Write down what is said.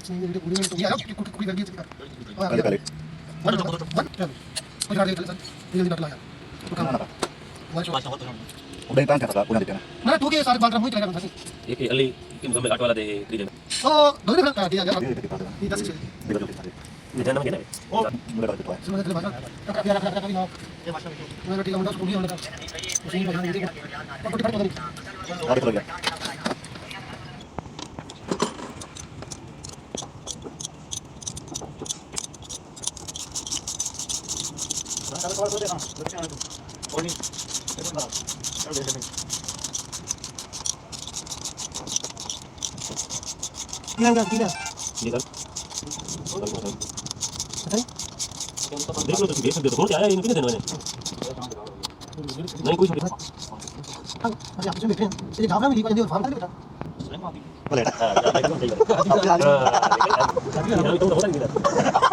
कुड़ी कुड़ी करके कले कले वन कोई गाड़ी चल सर ये नहीं डर यार तो काम udah itu kan punya dia ना तू के सारे बाल रहा हूं तेरा बंदा ये कि अली कि मतलब आठ वाला दे दी देना ओ दो दिन का दिया यार ये 10 से dia lebih tadi ये जानना क्या है ओ mulai dari itu aja समझ तेरे बात का प्यारा प्यारा कभी ना ये मास्टर मैं ठीक है मुंडा स्कूल ही होने का उसे ही बना दे और कुछ पता नहीं lari terus ya tidak ये कर देख लो तो देख सकते हो कौन आया इनके देने वाले नहीं कोई छोटी अरे आप इसमें बैठे हैं ये घावला में नहीं बने और फार्म बेटा boleh हां तो हो रहा है